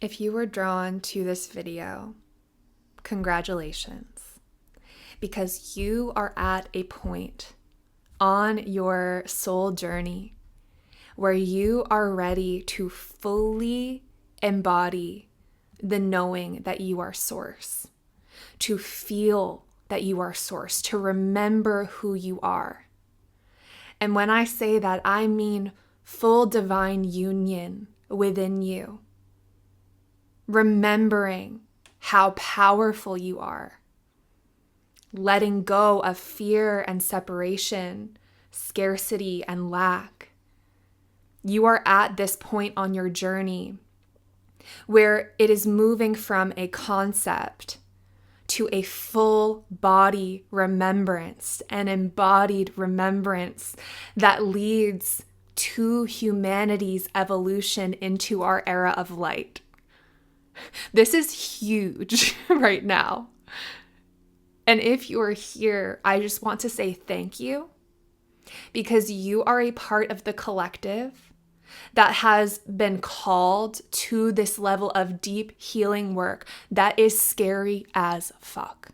If you were drawn to this video, congratulations, because you are at a point on your soul journey where you are ready to fully embody the knowing that you are source, to feel that you are source, to remember who you are. And when I say that, I mean full divine union within you. Remembering how powerful you are. Letting go of fear and separation, scarcity and lack. You are at this point on your journey where it is moving from a concept to a full body remembrance, an embodied remembrance that leads to humanity's evolution into our era of light. This is huge right now. And if you are here, I just want to say thank you, because you are a part of the collective that has been called to this level of deep healing work that is scary as fuck.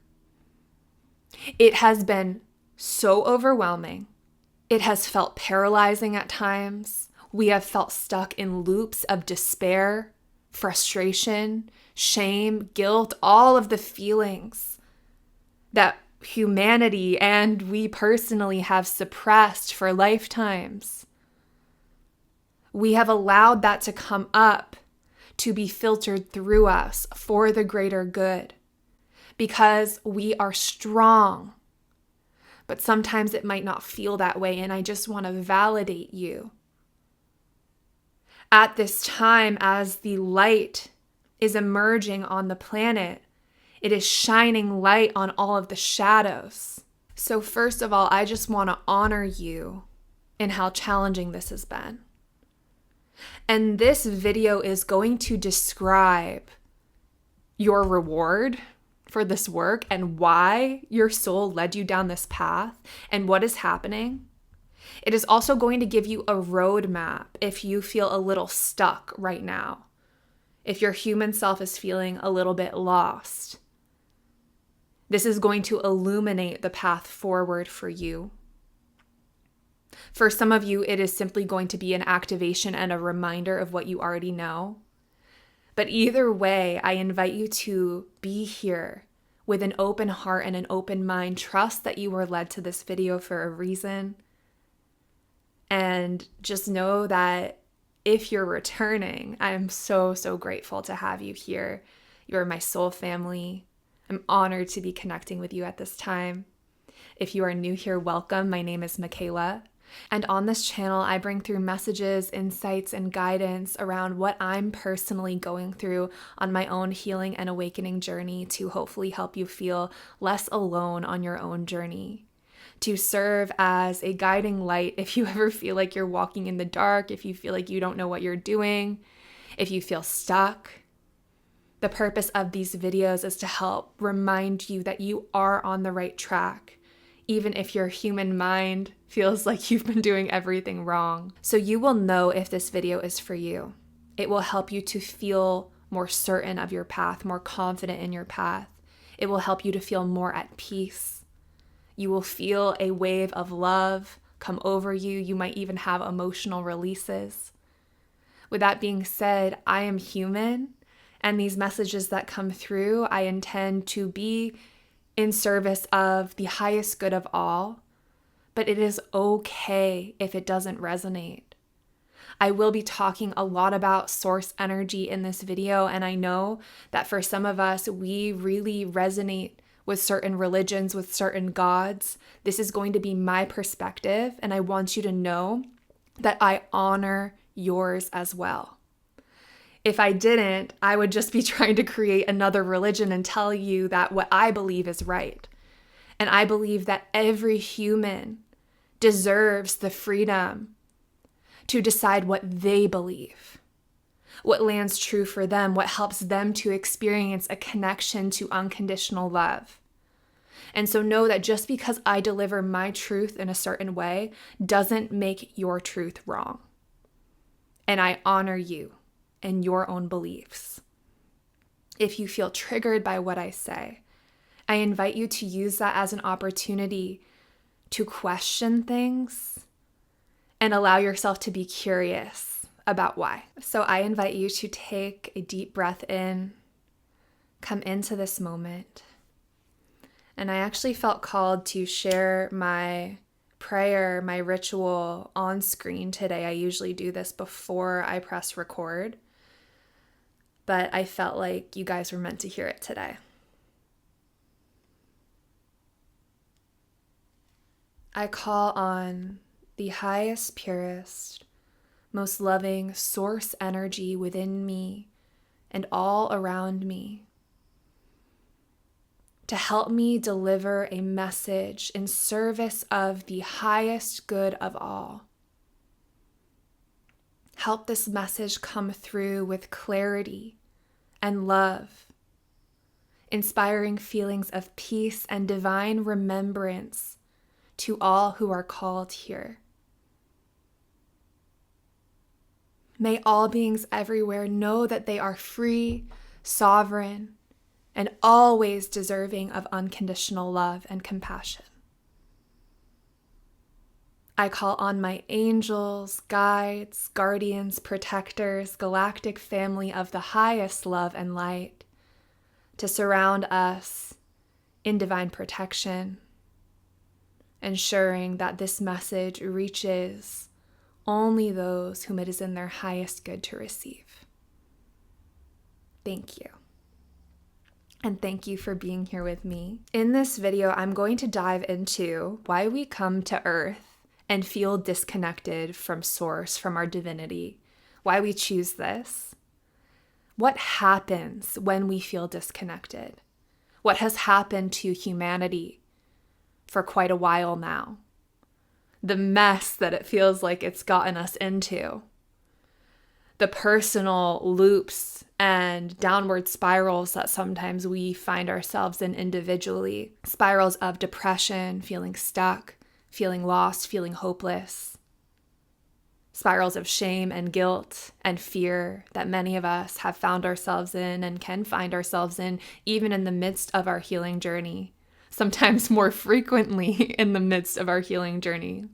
It has been so overwhelming. It has felt paralyzing at times. We have felt stuck in loops of despair, frustration, shame, guilt, all of the feelings that humanity and we personally have suppressed for lifetimes. We have allowed that to come up, to be filtered through us for the greater good, because we are strong. But sometimes it might not feel that way, and I just want to validate you. At this time, as the light is emerging on the planet, it is shining light on all of the shadows. So first of all, I just want to honor you in how challenging this has been. And this video is going to describe your reward for this work and why your soul led you down this path and what is happening. It is also going to give you a roadmap if you feel a little stuck right now, if your human self is feeling a little bit lost. This is going to illuminate the path forward for you. For some of you, it is simply going to be an activation and a reminder of what you already know. But either way, I invite you to be here with an open heart and an open mind. Trust that you were led to this video for a reason. And just know that if you're returning, I am so grateful to have you here. You are my soul family. I'm honored to be connecting with you at this time. If you are new here, welcome. My name is Michaela. And on this channel, I bring through messages, insights, and guidance around what I'm personally going through on my own healing and awakening journey to hopefully help you feel less alone on your own journey. To serve as a guiding light if you ever feel like you're walking in the dark, if you feel like you don't know what you're doing, if you feel stuck. The purpose of these videos is to help remind you that you are on the right track, even if your human mind feels like you've been doing everything wrong. So you will know if this video is for you. It will help you to feel more certain of your path, more confident in your path. It will help you to feel more at peace. You will feel a wave of love come over you. You might even have emotional releases. With that being said, I am human, and these messages that come through, I intend to be in service of the highest good of all, but it is okay if it doesn't resonate. I will be talking a lot about source energy in this video, and I know that for some of us, we really resonate with certain religions, with certain gods. This is going to be my perspective, and I want you to know that I honor yours as well. If I didn't, I would just be trying to create another religion and tell you that what I believe is right. And I believe that every human deserves the freedom to decide what they believe, what lands true for them, what helps them to experience a connection to unconditional love. And so know that just because I deliver my truth in a certain way doesn't make your truth wrong. And I honor you and your own beliefs. If you feel triggered by what I say, I invite you to use that as an opportunity to question things and allow yourself to be curious about why. So I invite you to take a deep breath in, come into this moment. And I actually felt called to share my prayer, my ritual on screen today. I usually do this before I press record, but I felt like you guys were meant to hear it today. I call on the highest, purest, most loving source energy within me and all around me to help me deliver a message in service of the highest good of all. Help this message come through with clarity and love, inspiring feelings of peace and divine remembrance to all who are called here. May all beings everywhere know that they are free, sovereign, and always deserving of unconditional love and compassion. I call on my angels, guides, guardians, protectors, galactic family of the highest love and light to surround us in divine protection, ensuring that this message reaches only those whom it is in their highest good to receive. Thank you. And thank you for being here with me. In this video, I'm going to dive into why we come to Earth and feel disconnected from Source, from our divinity, why we choose this, what happens when we feel disconnected, what has happened to humanity for quite a while now, the mess that it feels like it's gotten us into, the personal loops and downward spirals that sometimes we find ourselves in individually, spirals of depression, feeling stuck, feeling lost, feeling hopeless, spirals of shame and guilt and fear that many of us have found ourselves in and can find ourselves in even in the midst of our healing journey, sometimes more frequently in the midst of our healing journey.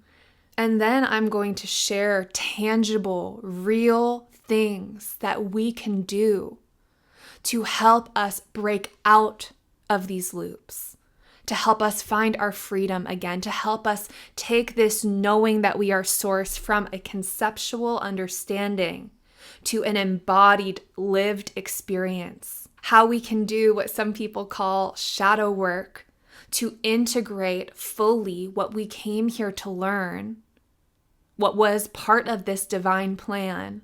And then I'm going to share tangible, real things that we can do to help us break out of these loops, to help us find our freedom again, to help us take this knowing that we are source from a conceptual understanding to an embodied, lived experience. How we can do what some people call shadow work to integrate fully what we came here to learn, what was part of this divine plan,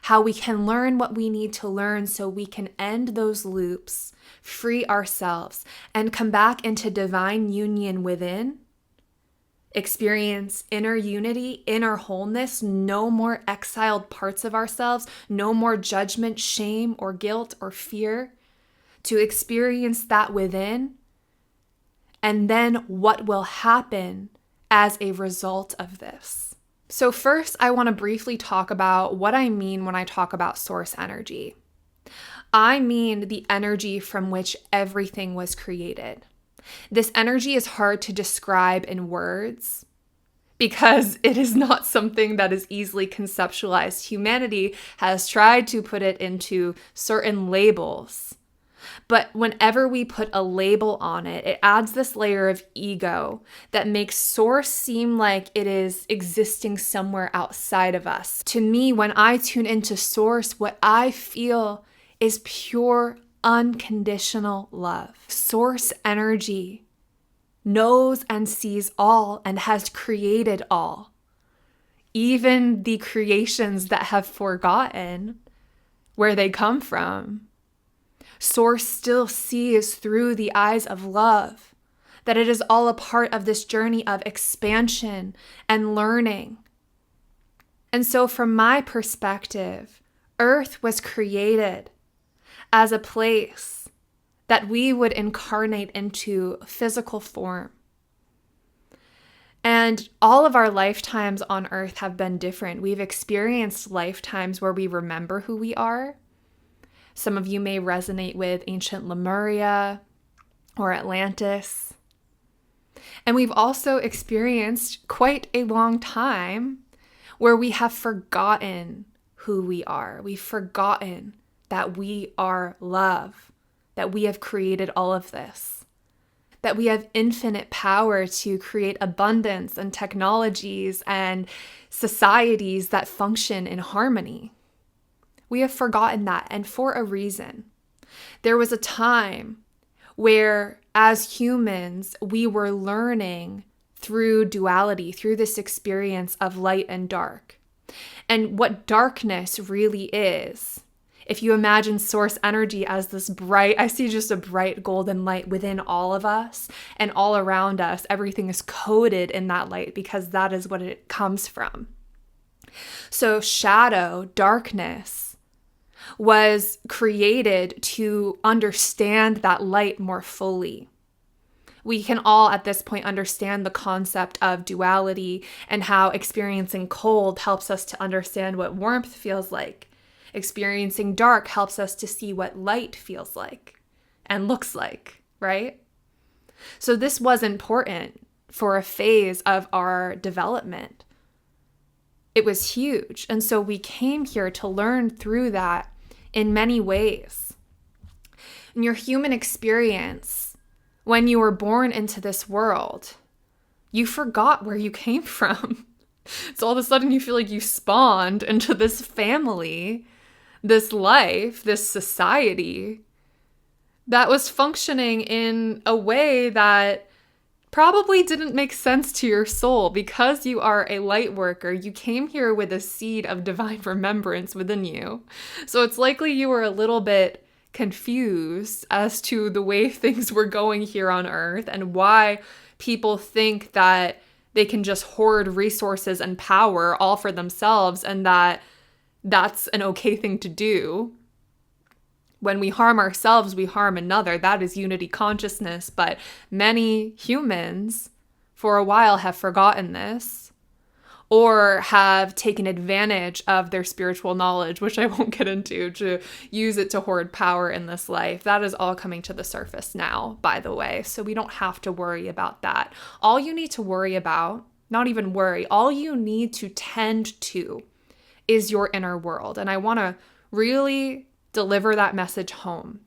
how we can learn what we need to learn so we can end those loops, free ourselves, and come back into divine union within, experience inner unity, inner wholeness, no more exiled parts of ourselves, no more judgment, shame, or guilt, or fear, to experience that within, and then what will happen as a result of this. So first, I want to briefly talk about what I mean when I talk about source energy. I mean the energy from which everything was created. This energy is hard to describe in words because it is not something that is easily conceptualized. Humanity has tried to put it into certain labels. But whenever we put a label on it, it adds this layer of ego that makes source seem like it is existing somewhere outside of us. To me, when I tune into source, what I feel is pure, unconditional love. Source energy knows and sees all and has created all. Even the creations that have forgotten where they come from. Source still sees through the eyes of love, that it is all a part of this journey of expansion and learning. And so from my perspective, Earth was created as a place that we would incarnate into physical form. And all of our lifetimes on Earth have been different. We've experienced lifetimes where we remember who we are. Some of you may resonate with ancient Lemuria or Atlantis. And we've also experienced quite a long time where we have forgotten who we are. We've forgotten that we are love, that we have created all of this, that we have infinite power to create abundance and technologies and societies that function in harmony. We have forgotten that, and for a reason. There was a time where, as humans, we were learning through duality, through this experience of light and dark. And what darkness really is, if you imagine source energy as this bright, I see just a bright golden light within all of us and all around us, everything is coated in that light because that is what it comes from. So shadow, darkness, was created to understand that light more fully. We can all at this point understand the concept of duality and how experiencing cold helps us to understand what warmth feels like. Experiencing dark helps us to see what light feels like and looks like, right? So this was important for a phase of our development. It was huge. And so we came here to learn through that in many ways. In your human experience, when you were born into this world, you forgot where you came from. So all of a sudden you feel like you spawned into this family, this life, this society that was functioning in a way that probably didn't make sense to your soul. Because you are a light worker, you came here with a seed of divine remembrance within you. So it's likely you were a little bit confused as to the way things were going here on Earth and why people think that they can just hoard resources and power all for themselves and that that's an okay thing to do. When we harm ourselves, we harm another. That is unity consciousness. But many humans, for a while, have forgotten this or have taken advantage of their spiritual knowledge, which I won't get into, to use it to hoard power in this life. That is all coming to the surface now, by the way. So we don't have to worry about that. All you need to worry about, not even worry, all you need to tend to is your inner world. And I want to really deliver that message home.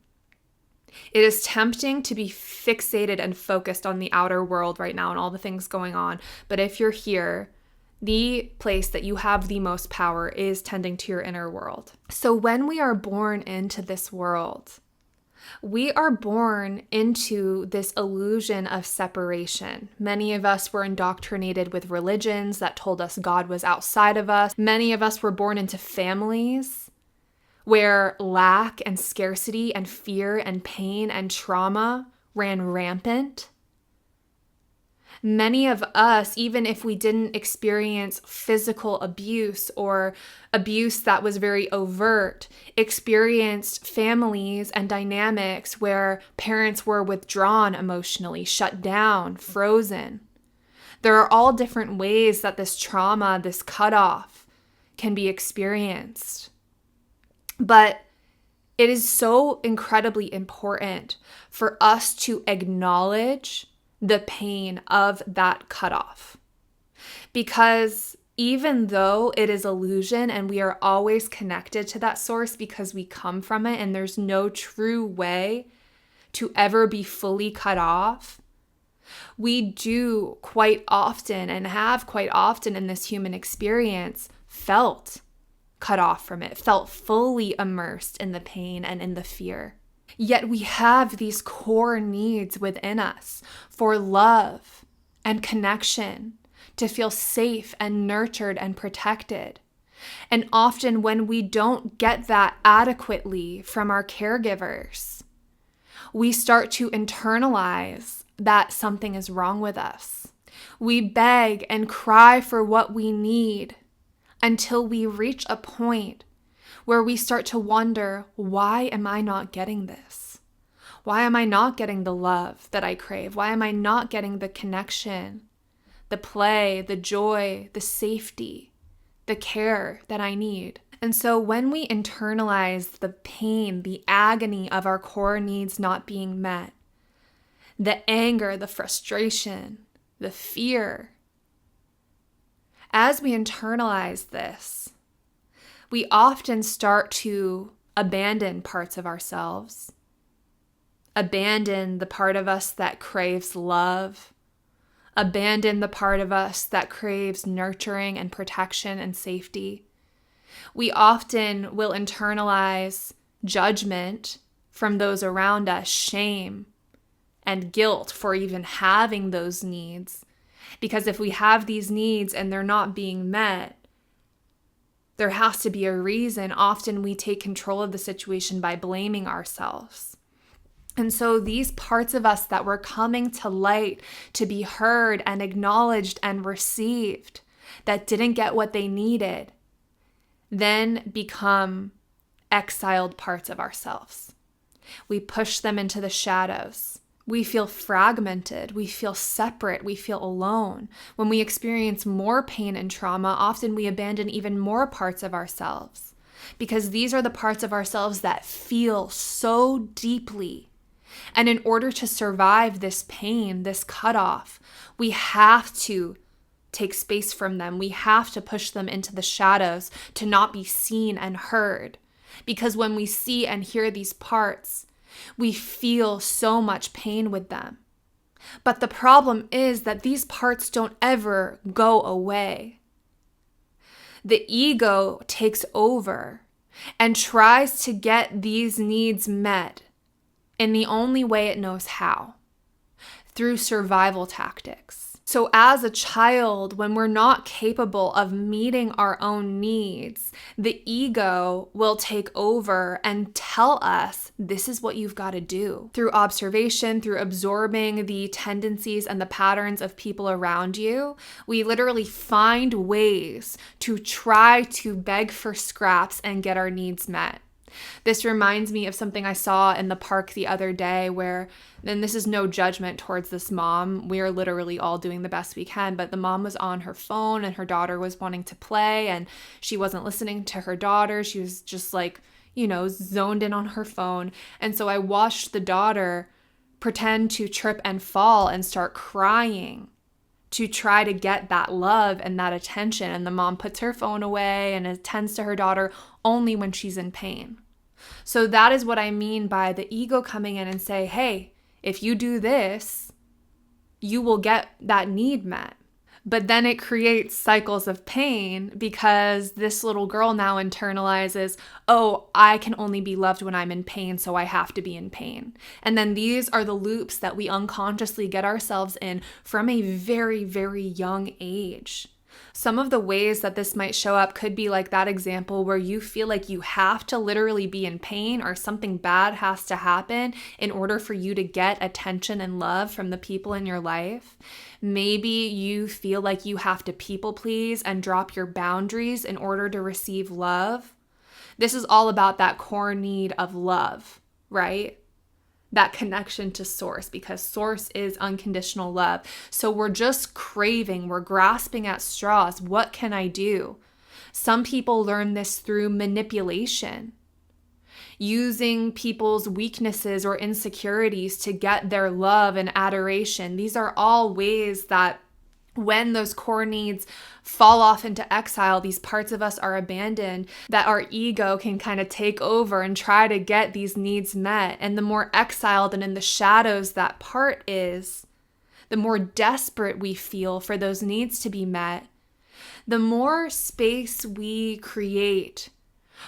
It is tempting to be fixated and focused on the outer world right now and all the things going on. But if you're here, the place that you have the most power is tending to your inner world. So when we are born into this world, we are born into this illusion of separation. Many of us were indoctrinated with religions that told us God was outside of us. Many of us were born into families where lack and scarcity and fear and pain and trauma ran rampant. Many of us, even if we didn't experience physical abuse or abuse that was very overt, experienced families and dynamics where parents were withdrawn emotionally, shut down, frozen. There are all different ways that this trauma, this cutoff, can be experienced. But it is so incredibly important for us to acknowledge the pain of that cutoff. Because even though it is illusion and we are always connected to that source because we come from it and there's no true way to ever be fully cut off, we do quite often and have quite often in this human experience felt cut off from it, felt fully immersed in the pain and in the fear. Yet we have these core needs within us for love and connection, to feel safe and nurtured and protected. And often when we don't get that adequately from our caregivers, we start to internalize that something is wrong with us. We beg and cry for what we need until we reach a point where we start to wonder, why am I not getting this? Why am I not getting the love that I crave? Why am I not getting the connection, the play, the joy, the safety, the care that I need? And so when we internalize the pain, the agony of our core needs not being met, the anger, the frustration, the fear, as we internalize this, we often start to abandon parts of ourselves, abandon the part of us that craves love, abandon the part of us that craves nurturing and protection and safety. We often will internalize judgment from those around us, shame and guilt for even having those needs. Because if we have these needs and they're not being met, there has to be a reason. Often we take control of the situation by blaming ourselves. And so these parts of us that were coming to light to be heard and acknowledged and received, that didn't get what they needed, then become exiled parts of ourselves. We push them into the shadows. We feel fragmented. We feel separate. We feel alone. When we experience more pain and trauma, often we abandon even more parts of ourselves, because these are the parts of ourselves that feel so deeply. And in order to survive this pain, this cutoff, we have to take space from them. We have to push them into the shadows to not be seen and heard. Because when we see and hear these parts, we feel so much pain with them. But the problem is that these parts don't ever go away. The ego takes over and tries to get these needs met in the only way it knows how, through survival tactics. So as a child, when we're not capable of meeting our own needs, the ego will take over and tell us, this is what you've got to do. Through observation, through absorbing the tendencies and the patterns of people around you, we literally find ways to try to beg for scraps and get our needs met. This reminds me of something I saw in the park the other day where, and this is no judgment towards this mom, we are literally all doing the best we can, but the mom was on her phone and her daughter was wanting to play and she wasn't listening to her daughter. She was just zoned in on her phone. And so I watched the daughter pretend to trip and fall and start crying to try to get that love and that attention. And the mom puts her phone away and attends to her daughter only when she's in pain. So that is what I mean by the ego coming in and say, hey, if you do this, you will get that need met. But then it creates cycles of pain because this little girl now internalizes, oh, I can only be loved when I'm in pain, so I have to be in pain. And then these are the loops that we unconsciously get ourselves in from a very, very young age. Some of the ways that this might show up could be like that example where you feel like you have to literally be in pain or something bad has to happen in order for you to get attention and love from the people in your life. Maybe you feel like you have to people please and drop your boundaries in order to receive love. This is all about that core need of love, right? That connection to source, because source is unconditional love. So we're just craving, we're grasping at straws. What can I do? Some people learn this through manipulation, using people's weaknesses or insecurities to get their love and adoration. These are all ways that when those core needs fall off into exile, these parts of us are abandoned, that our ego can kind of take over and try to get these needs met. And the more exiled and in the shadows that part is, the more desperate we feel for those needs to be met, the more space we create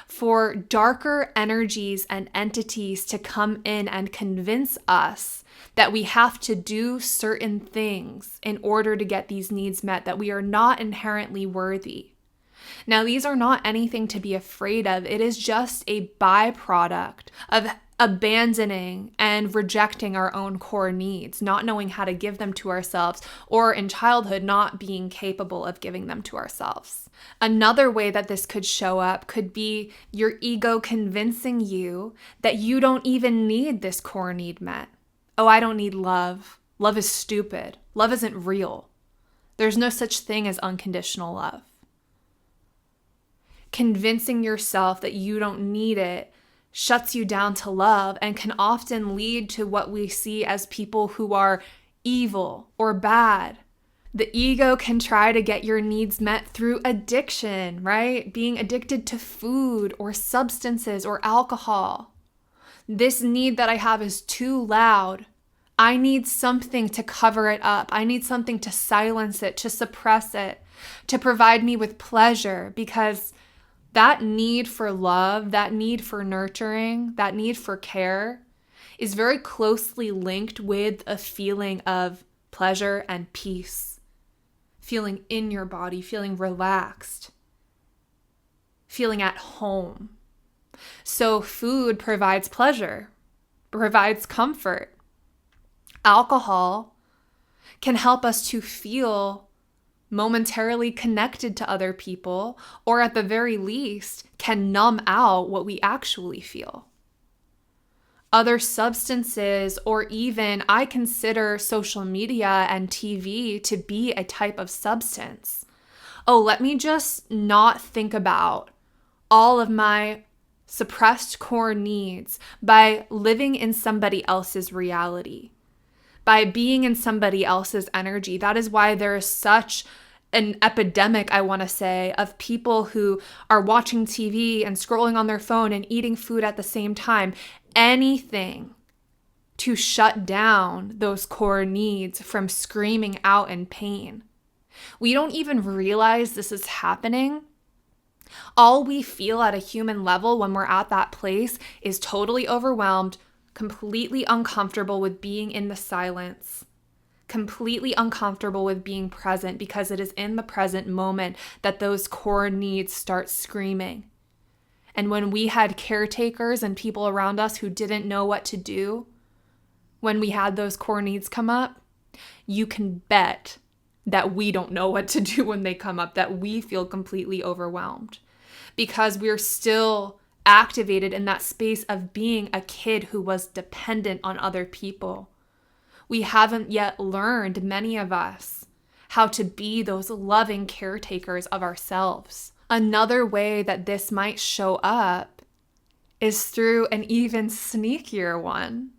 for darker energies and entities to come in and convince us that we have to do certain things in order to get these needs met, that we are not inherently worthy. Now, these are not anything to be afraid of. It is just a byproduct of abandoning and rejecting our own core needs, not knowing how to give them to ourselves, or in childhood, not being capable of giving them to ourselves. Another way that this could show up could be your ego convincing you that you don't even need this core need met. Oh, I don't need love. Love is stupid. Love isn't real. There's no such thing as unconditional love. Convincing yourself that you don't need it shuts you down to love and can often lead to what we see as people who are evil or bad. The ego can try to get your needs met through addiction, right? Being addicted to food or substances or alcohol. This need that I have is too loud. I need something to cover it up. I need something to silence it, to suppress it, to provide me with pleasure, because that need for love, that need for nurturing, that need for care is very closely linked with a feeling of pleasure and peace. Feeling in your body, feeling relaxed, feeling at home. So food provides pleasure, provides comfort. Alcohol can help us to feel momentarily connected to other people, or at the very least, can numb out what we actually feel. Other substances, or even I consider social media and TV to be a type of substance. Oh, let me just not think about all of my suppressed core needs by living in somebody else's reality, by being in somebody else's energy. That is why there is such an epidemic, I want to say, of people who are watching TV and scrolling on their phone and eating food at the same time. Anything to shut down those core needs from screaming out in pain. We don't even realize this is happening. All we feel at a human level when we're at that place is totally overwhelmed, completely uncomfortable with being in the silence, completely uncomfortable with being present, because it is in the present moment that those core needs start screaming. And when we had caretakers and people around us who didn't know what to do, when we had those core needs come up, you can bet that we don't know what to do when they come up, that we feel completely overwhelmed, because we're still activated in that space of being a kid who was dependent on other people. We haven't yet learned, many of us, how to be those loving caretakers of ourselves. Another way that this might show up is through an even sneakier one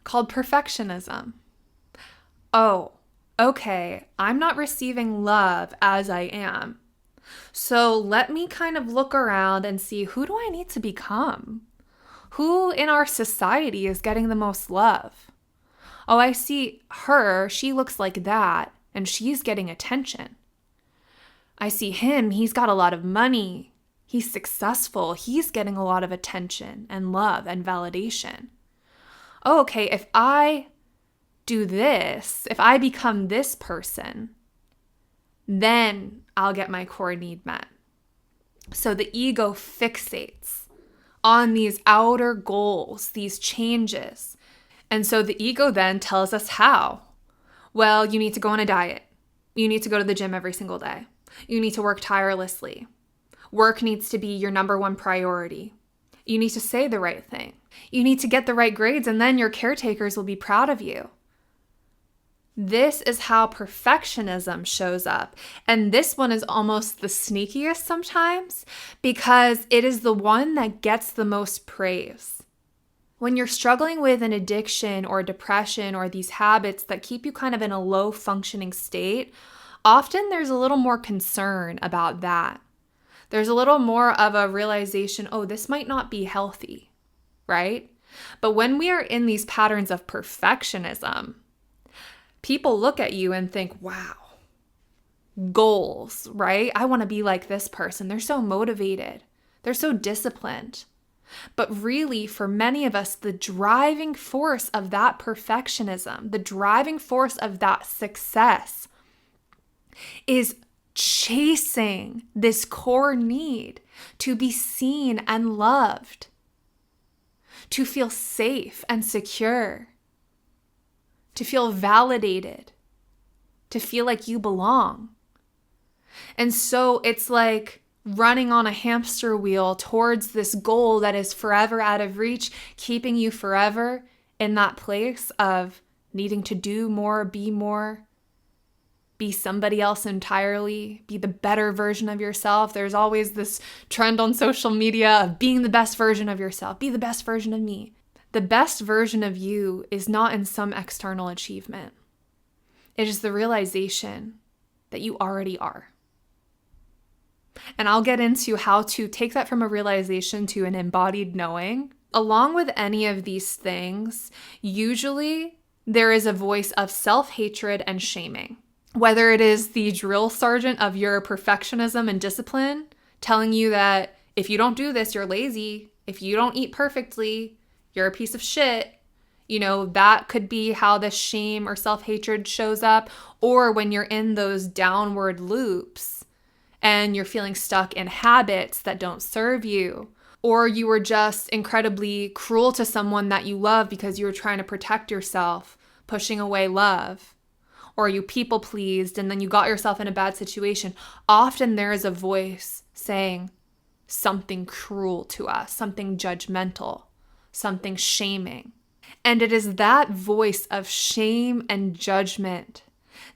called perfectionism. Oh, okay, I'm not receiving love as I am. So let me kind of look around and see, who do I need to become? Who in our society is getting the most love? Oh, I see her, she looks like that, and she's getting attention. I see him, he's got a lot of money. He's successful. He's getting a lot of attention and love and validation. Oh, okay, if I do this, if I become this person, then I'll get my core need met. So the ego fixates on these outer goals, these changes. And so the ego then tells us how. Well, you need to go on a diet. You need to go to the gym every single day. You need to work tirelessly. Work needs to be your number one priority. You need to say the right thing. You need to get the right grades, and then your caretakers will be proud of you. This is how perfectionism shows up. And this one is almost the sneakiest sometimes, because it is the one that gets the most praise. When you're struggling with an addiction or depression or these habits that keep you kind of in a low functioning state, often there's a little more concern about that. There's a little more of a realization, oh, this might not be healthy, right? But when we are in these patterns of perfectionism, people look at you and think, wow, goals, right? I want to be like this person. They're so motivated. They're so disciplined. But really, for many of us, the driving force of that perfectionism, the driving force of that success is chasing this core need to be seen and loved, to feel safe and secure, to feel validated, to feel like you belong. And so it's like running on a hamster wheel towards this goal that is forever out of reach, keeping you forever in that place of needing to do more, be more. be somebody else entirely, be the better version of yourself. There's always this trend on social media of being the best version of yourself, be the best version of me. The best version of you is not in some external achievement. It is the realization that you already are. And I'll get into how to take that from a realization to an embodied knowing. Along with any of these things, usually there is a voice of self-hatred and shaming. Whether it is the drill sergeant of your perfectionism and discipline telling you that if you don't do this, you're lazy. If you don't eat perfectly, you're a piece of shit. That could be how the shame or self-hatred shows up. Or when you're in those downward loops and you're feeling stuck in habits that don't serve you. Or you were just incredibly cruel to someone that you love because you were trying to protect yourself, pushing away love. Or you people pleased and then you got yourself in a bad situation. Often there is a voice saying something cruel to us, something judgmental, something shaming. And it is that voice of shame and judgment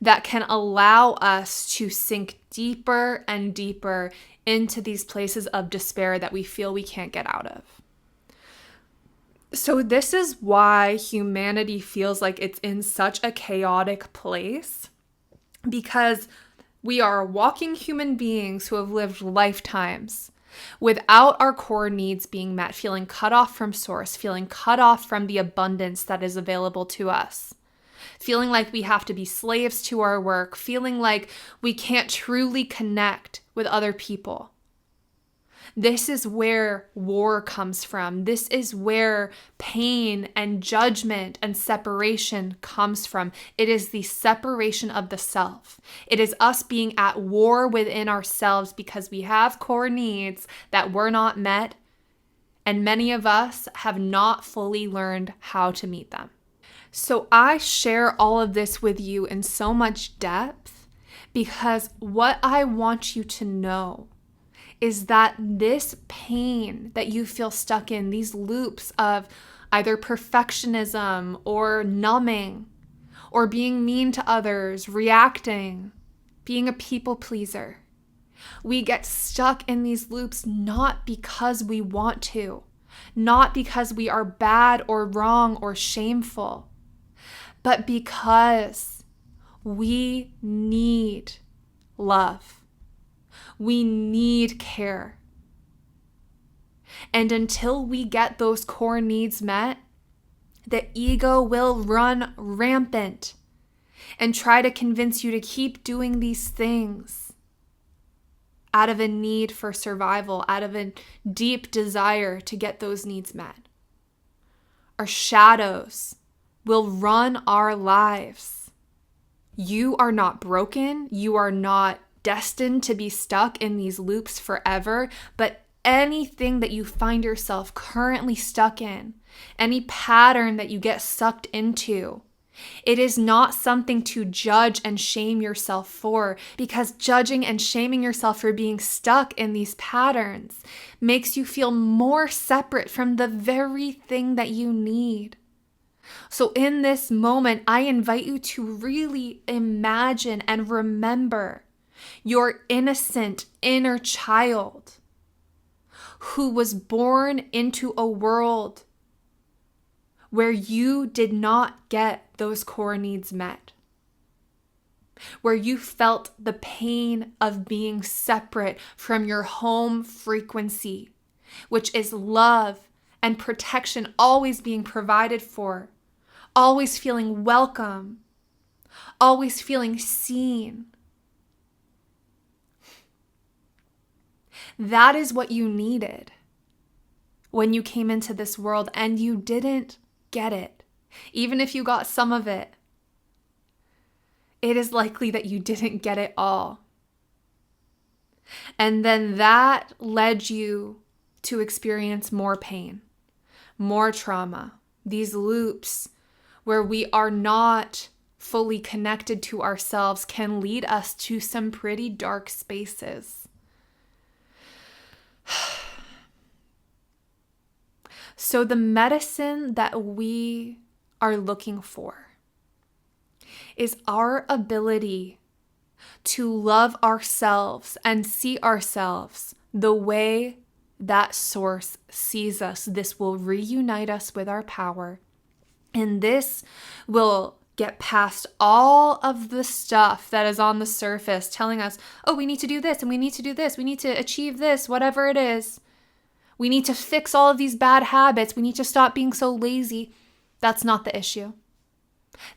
that can allow us to sink deeper and deeper into these places of despair that we feel we can't get out of. So this is why humanity feels like it's in such a chaotic place, because we are walking human beings who have lived lifetimes without our core needs being met, feeling cut off from source, feeling cut off from the abundance that is available to us, feeling like we have to be slaves to our work, feeling like we can't truly connect with other people. This is where war comes from. This is where pain and judgment and separation comes from. It is the separation of the self. It is us being at war within ourselves because we have core needs that were not met, and many of us have not fully learned how to meet them. So I share all of this with you in so much depth because what I want you to know is that this pain that you feel stuck in, these loops of either perfectionism or numbing or being mean to others, reacting, being a people pleaser, we get stuck in these loops not because we want to, not because we are bad or wrong or shameful, but because we need love. We need care. And until we get those core needs met, the ego will run rampant and try to convince you to keep doing these things out of a need for survival, out of a deep desire to get those needs met. Our shadows will run our lives. You are not broken. You are not destined to be stuck in these loops forever, but anything that you find yourself currently stuck in, any pattern that you get sucked into, it is not something to judge and shame yourself for, because judging and shaming yourself for being stuck in these patterns makes you feel more separate from the very thing that you need. So in this moment, I invite you to really imagine and remember your innocent inner child who was born into a world where you did not get those core needs met, where you felt the pain of being separate from your home frequency, which is love and protection always being provided for, always feeling welcome, always feeling seen. That is what you needed when you came into this world, and you didn't get it. Even if you got some of it, it is likely that you didn't get it all. And then that led you to experience more pain, more trauma, these loops where we are not fully connected to ourselves can lead us to some pretty dark spaces. So the medicine that we are looking for is our ability to love ourselves and see ourselves the way that source sees us. This will reunite us with our power. And this will get past all of the stuff that is on the surface telling us, oh, we need to do this and we need to do this. We need to achieve this, whatever it is. We need to fix all of these bad habits. We need to stop being so lazy. That's not the issue.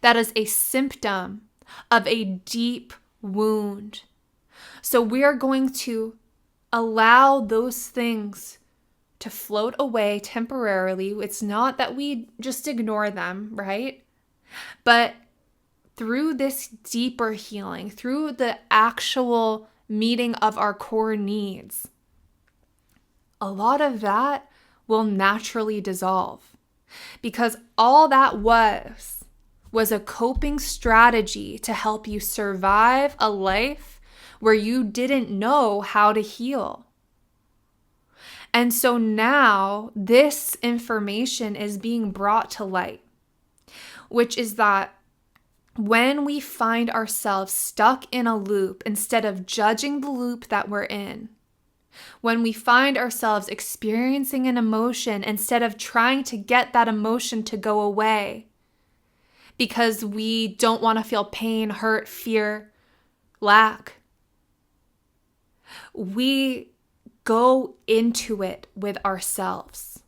That is a symptom of a deep wound. So we are going to allow those things to float away temporarily. It's not that we just ignore them, right? But through this deeper healing, through the actual meeting of our core needs, a lot of that will naturally dissolve, because all that was a coping strategy to help you survive a life where you didn't know how to heal. And so now this information is being brought to light, which is that when we find ourselves stuck in a loop, instead of judging the loop that we're in, when we find ourselves experiencing an emotion, instead of trying to get that emotion to go away because we don't want to feel pain, hurt, fear, lack, we go into it with ourselves.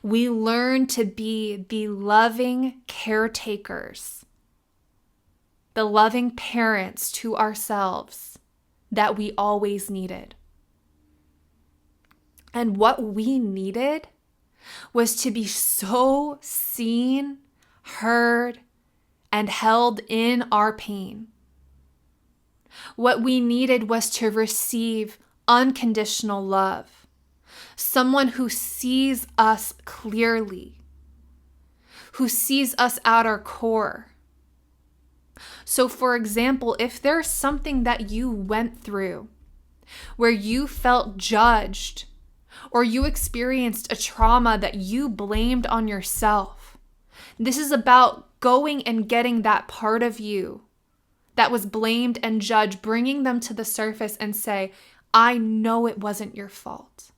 We learn to be the loving caretakers, the loving parents to ourselves that we always needed. And what we needed was to be so seen, heard, and held in our pain. What we needed was to receive unconditional love, someone who sees us clearly, who sees us at our core. So, for example, if there's something that you went through where you felt judged, or you experienced a trauma that you blamed on yourself, this is about going and getting that part of you that was blamed and judged, bringing them to the surface and say, I know it wasn't your fault.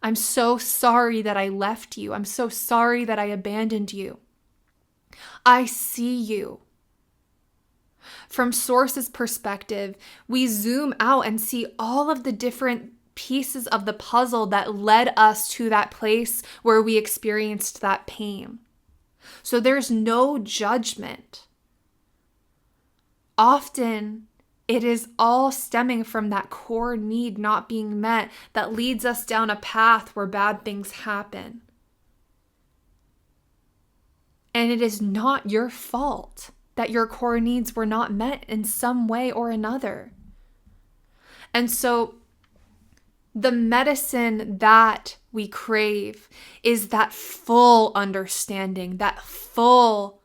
I'm so sorry that I left you. I'm so sorry that I abandoned you. I see you. From Source's perspective, we zoom out and see all of the different pieces of the puzzle that led us to that place where we experienced that pain. So there's no judgment. Often, it is all stemming from that core need not being met that leads us down a path where bad things happen. And it is not your fault that your core needs were not met in some way or another. And so the medicine that we crave is that full understanding, that full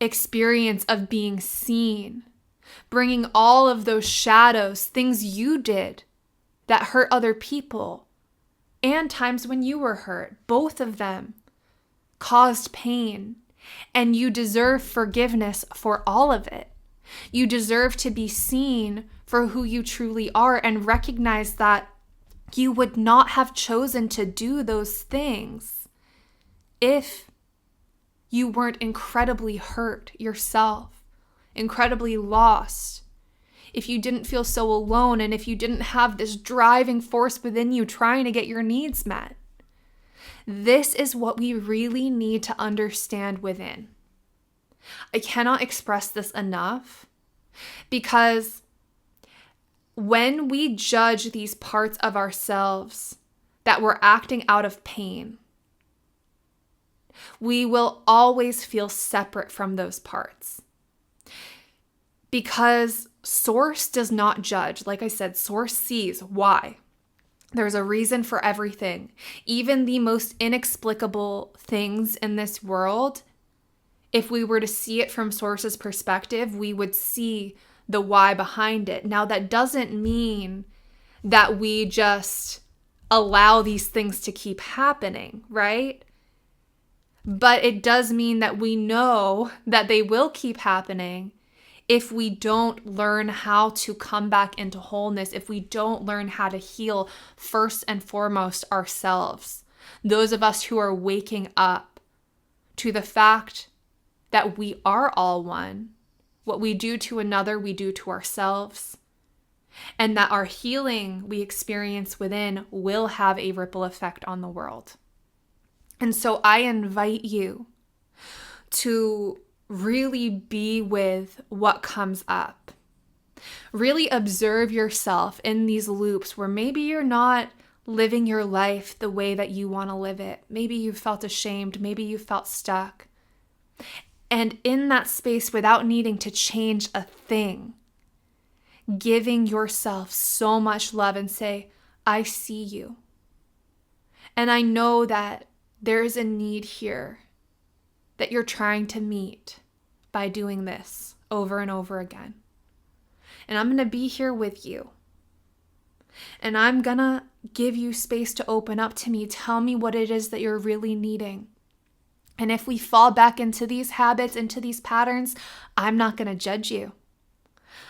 experience of being seen, bringing all of those shadows, things you did that hurt other people, and times when you were hurt. Both of them caused pain, and you deserve forgiveness for all of it. You deserve to be seen for who you truly are and recognize that you would not have chosen to do those things if you weren't incredibly hurt yourself, incredibly lost, if you didn't feel so alone, and if you didn't have this driving force within you trying to get your needs met. This is what we really need to understand within. I cannot express this enough, because when we judge these parts of ourselves that we're acting out of pain, we will always feel separate from those parts. Because Source does not judge. Like I said, Source sees. Why? There's a reason for everything. Even the most inexplicable things in this world, if we were to see it from Source's perspective, we would see the why behind it. Now, that doesn't mean that we just allow these things to keep happening, right? But it does mean that we know that they will keep happening if we don't learn how to come back into wholeness, if we don't learn how to heal first and foremost ourselves. Those of us who are waking up to the fact that we are all one. What we do to another, we do to ourselves. And that our healing we experience within will have a ripple effect on the world. And so I invite you to really be with what comes up. Really observe yourself in these loops where maybe you're not living your life the way that you want to live it. Maybe you felt ashamed. Maybe you felt stuck. And in that space, without needing to change a thing, giving yourself so much love and say, I see you. And I know that there's a need here that you're trying to meet by doing this over and over again. And I'm going to be here with you. And I'm going to give you space to open up to me. Tell me what it is that you're really needing. And if we fall back into these habits, into these patterns, I'm not going to judge you.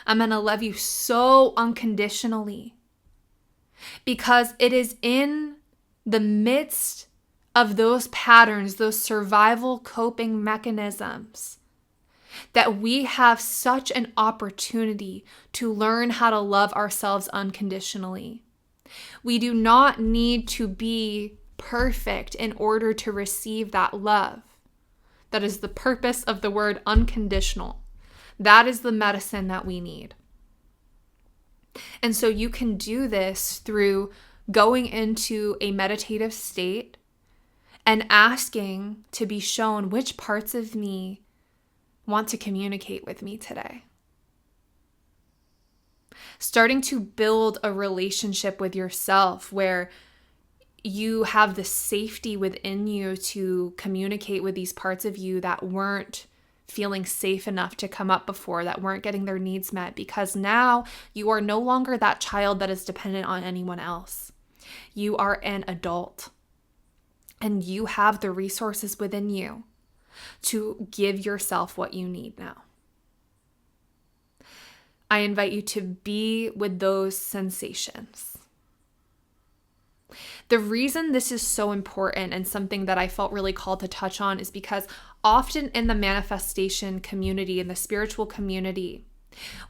I'm going to love you so unconditionally. Because it is in the midst of those patterns, those survival coping mechanisms, that we have such an opportunity to learn how to love ourselves unconditionally. We do not need to be perfect in order to receive that love. That is the purpose of the word unconditional. That is the medicine that we need. And so you can do this through going into a meditative state and asking to be shown which parts of me want to communicate with me today. Starting to build a relationship with yourself where you have the safety within you to communicate with these parts of you that weren't feeling safe enough to come up before, that weren't getting their needs met, because now you are no longer that child that is dependent on anyone else. You are an adult, and you have the resources within you to give yourself what you need now. I invite you to be with those sensations. The reason this is so important and something that I felt really called to touch on is because often in the manifestation community, in the spiritual community,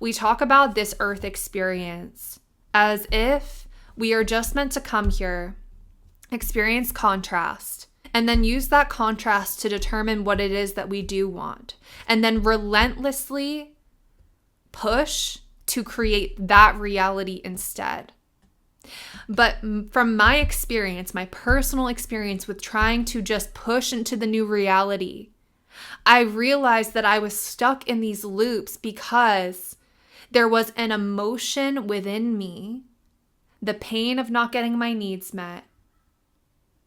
we talk about this earth experience as if we are just meant to come here, experience contrast, and then use that contrast to determine what it is that we do want, and then relentlessly push to create that reality instead. But from my experience, my personal experience with trying to just push into the new reality, I realized that I was stuck in these loops because there was an emotion within me, the pain of not getting my needs met,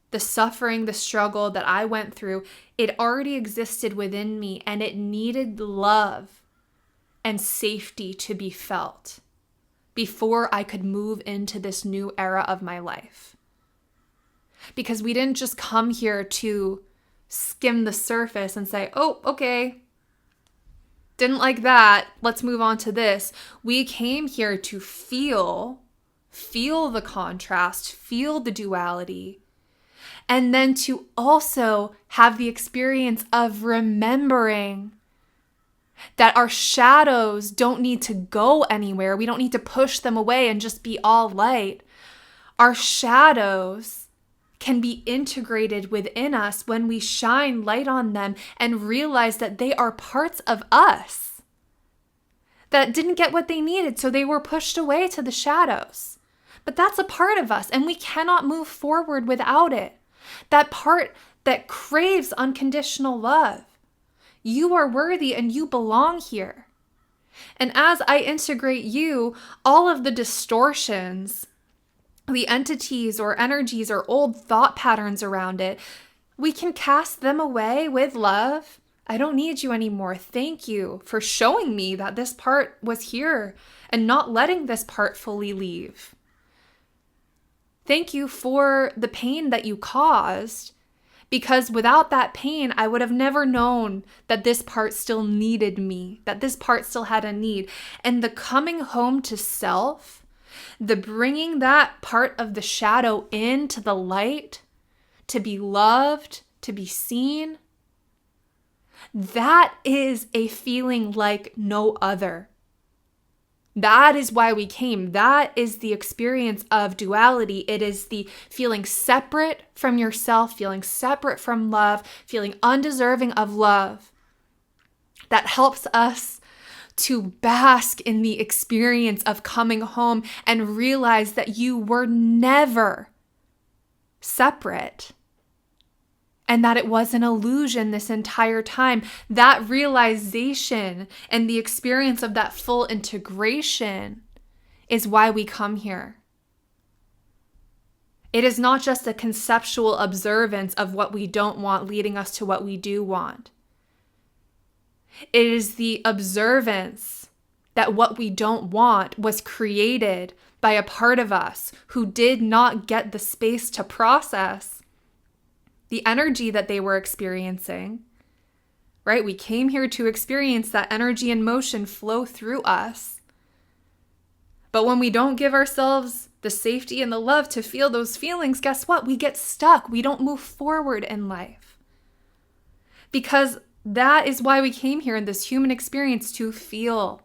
the suffering, the struggle that I went through. It already existed within me, and it needed love and safety to be felt before I could move into this new era of my life. Because we didn't just come here to skim the surface and say, oh, okay, didn't like that, let's move on to this. We came here to feel the contrast, feel the duality, and then to also have the experience of remembering that our shadows don't need to go anywhere. We don't need to push them away and just be all light. Our shadows can be integrated within us when we shine light on them and realize that they are parts of us that didn't get what they needed, so they were pushed away to the shadows. But that's a part of us, and we cannot move forward without it. That part that craves unconditional love. You are worthy and you belong here. And as I integrate you, all of the distortions, the entities or energies or old thought patterns around it, we can cast them away with love. I don't need you anymore. Thank you for showing me that this part was here and not letting this part fully leave. Thank you for the pain that you caused, Because without that pain, I would have never known that this part still needed me, that this part still had a need. And the coming home to self, the bringing that part of the shadow into the light, to be loved, to be seen, that is a feeling like no other. That is why we came. That is the experience of duality. It is the feeling separate from yourself, feeling separate from love, feeling undeserving of love. That helps us to bask in the experience of coming home and realize that you were never separate. And that it was an illusion this entire time. That realization and the experience of that full integration is why we come here. It is not just a conceptual observance of what we don't want leading us to what we do want. It is the observance that what we don't want was created by a part of us who did not get the space to process the energy that they were experiencing, right? We came here to experience that energy and motion flow through us. But when we don't give ourselves the safety and the love to feel those feelings, guess what? We get stuck. We don't move forward in life. Because that is why we came here in this human experience, to feel,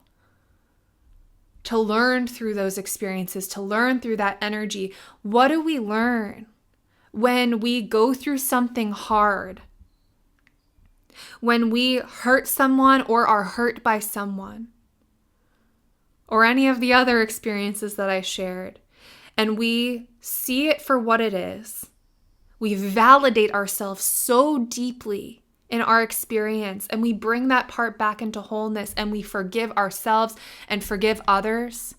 to learn through those experiences, to learn through that energy. What do we learn when we go through something hard? When we hurt someone or are hurt by someone, or any of the other experiences that I shared, and we see it for what it is, we validate ourselves so deeply in our experience, and we bring that part back into wholeness, and we forgive ourselves and forgive others.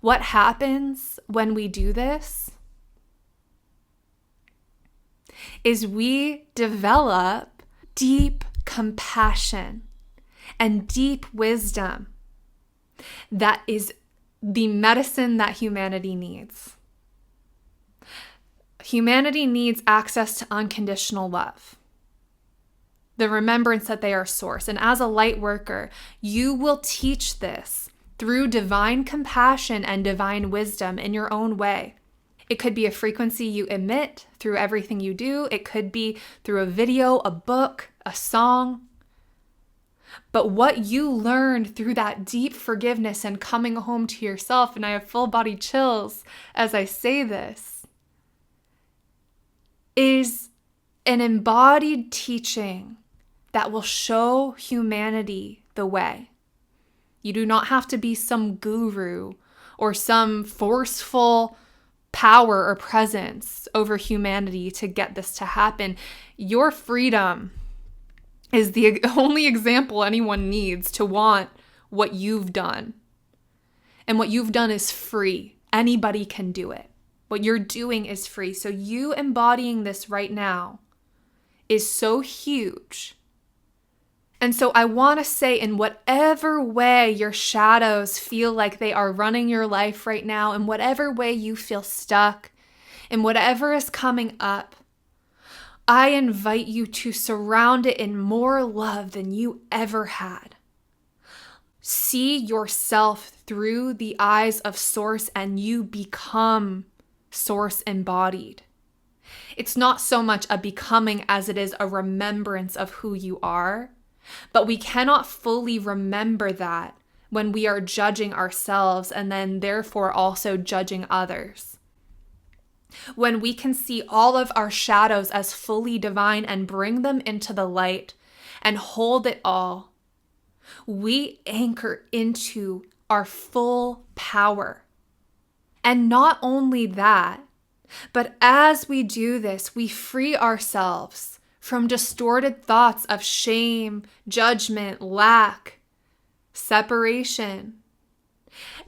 What happens when we do this is we develop deep compassion and deep wisdom. That is the medicine that humanity needs. Humanity needs access to unconditional love, the remembrance that they are source. And as a light worker, you will teach this through divine compassion and divine wisdom in your own way. It could be a frequency you emit through everything you do. It could be through a video, a book, a song. But what you learned through that deep forgiveness and coming home to yourself, and I have full body chills as I say this, is an embodied teaching that will show humanity the way. You do not have to be some guru or some forceful power or presence over humanity to get this to happen. Your freedom is the only example anyone needs to want what you've done. And what you've done is free. Anybody can do it. What you're doing is free. So you embodying this right now is so huge. And so I want to say, in whatever way your shadows feel like they are running your life right now, in whatever way you feel stuck, in whatever is coming up, I invite you to surround it in more love than you ever had. See yourself through the eyes of Source, and you become Source embodied. It's not so much a becoming as it is a remembrance of who you are. But we cannot fully remember that when we are judging ourselves and then therefore also judging others. When we can see all of our shadows as fully divine and bring them into the light and hold it all, we anchor into our full power. And not only that, but as we do this, we free ourselves from distorted thoughts of shame, judgment, lack, separation.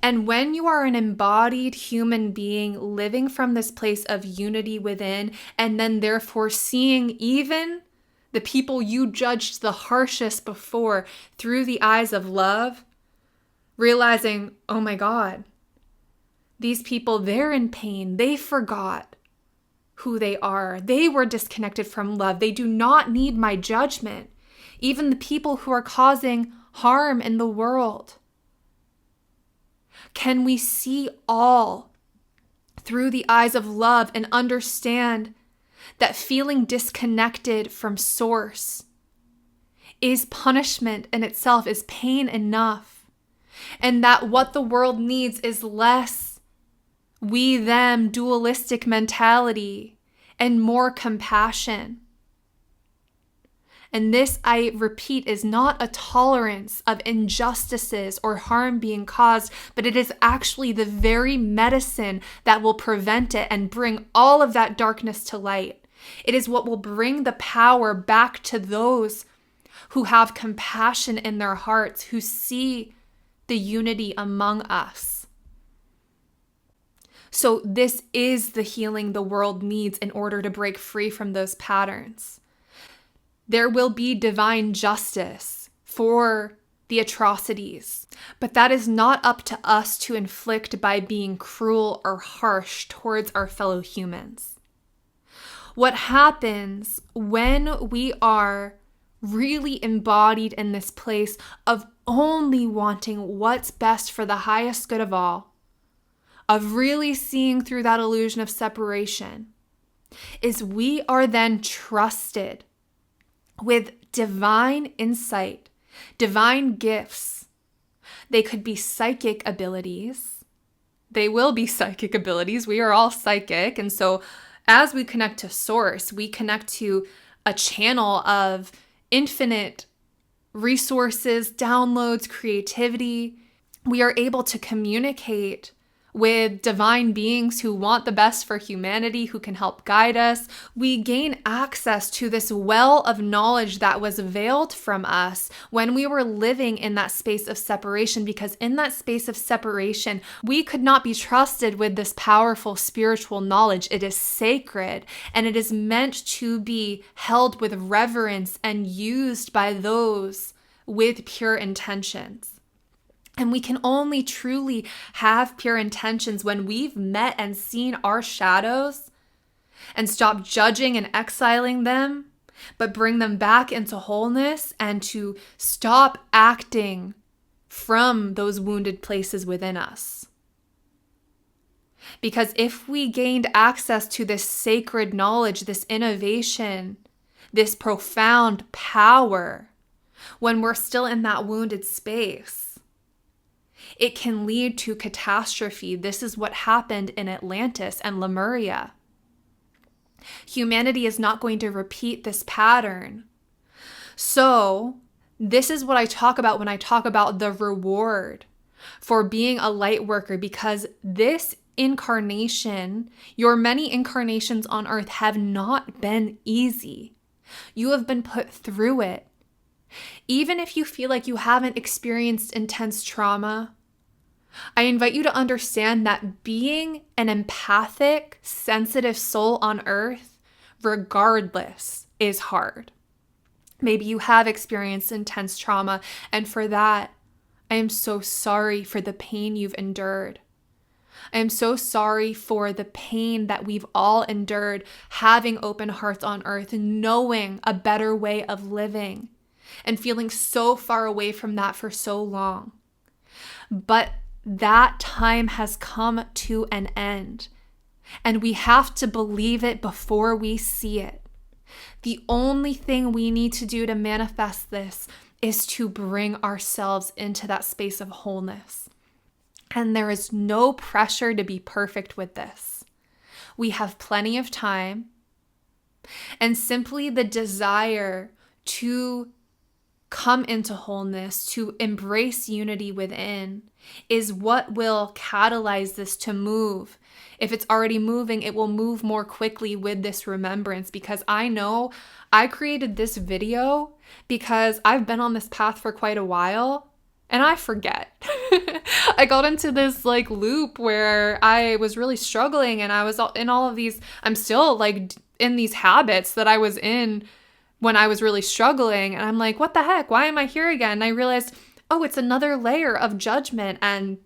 And when you are an embodied human being living from this place of unity within, and then therefore seeing even the people you judged the harshest before through the eyes of love, realizing, oh my God, these people, they're in pain. They forgot who they are. They were disconnected from love. They do not need my judgment. Even the people who are causing harm in the world. Can we see all through the eyes of love and understand that feeling disconnected from source is punishment in itself, is pain enough, and that what the world needs is less we, them, dualistic mentality and more compassion. And this, I repeat, is not a tolerance of injustices or harm being caused, but it is actually the very medicine that will prevent it and bring all of that darkness to light. It is what will bring the power back to those who have compassion in their hearts, who see the unity among us. So this is the healing the world needs in order to break free from those patterns. There will be divine justice for the atrocities, but that is not up to us to inflict by being cruel or harsh towards our fellow humans. What happens when we are really embodied in this place of only wanting what's best for the highest good of all, of really seeing through that illusion of separation, is we are then trusted with divine insight, divine gifts. They could be psychic abilities. They will be psychic abilities. We are all psychic. And so as we connect to source, we connect to a channel of infinite resources, downloads, creativity. We are able to communicate with divine beings who want the best for humanity, who can help guide us. We gain access to this well of knowledge that was veiled from us when we were living in that space of separation, because in that space of separation, we could not be trusted with this powerful spiritual knowledge. It is sacred, and it is meant to be held with reverence and used by those with pure intentions. And we can only truly have pure intentions when we've met and seen our shadows and stop judging and exiling them, but bring them back into wholeness and to stop acting from those wounded places within us. Because if we gained access to this sacred knowledge, this innovation, this profound power, when we're still in that wounded space, it can lead to catastrophe. This is what happened in Atlantis and Lemuria. Humanity is not going to repeat this pattern. So, this is what I talk about when I talk about the reward for being a light worker, because this incarnation, your many incarnations on earth have not been easy. You have been put through it. Even if you feel like you haven't experienced intense trauma, I invite you to understand that being an empathic, sensitive soul on earth, regardless, is hard. Maybe you have experienced intense trauma, and for that, I am so sorry for the pain you've endured. I am so sorry for the pain that we've all endured, having open hearts on earth, knowing a better way of living, and feeling so far away from that for so long. But that time has come to an end, and we have to believe it before we see it. The only thing we need to do to manifest this is to bring ourselves into that space of wholeness. And there is no pressure to be perfect with this. We have plenty of time, and simply the desire to come into wholeness, to embrace unity within, is what will catalyze this to move. If it's already moving, it will move more quickly with this remembrance, because I know I created this video because I've been on this path for quite a while and I forget. I got into this loop where I was really struggling, and I was in all of these, I'm still in these habits that I was in when I was really struggling, and I'm like, what the heck? Why am I here again? And I realized, oh, it's another layer of judgment and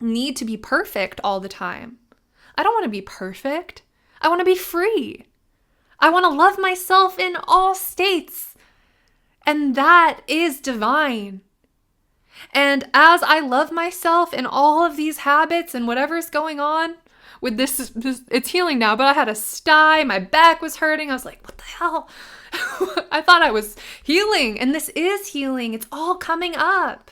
need to be perfect all the time. I don't want to be perfect. I want to be free. I want to love myself in all states. And that is divine. And as I love myself in all of these habits and whatever's going on with this, it's healing now, but I had a sty, my back was hurting. I was like, what the hell? I thought I was healing, and this is healing. It's all coming up.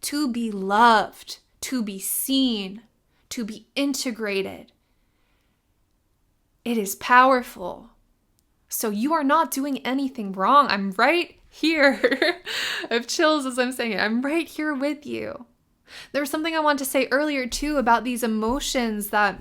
To be loved, to be seen, to be integrated. It is powerful. So you are not doing anything wrong. I'm right here. I have chills as I'm saying it. I'm right here with you. There was something I wanted to say earlier too about these emotions that,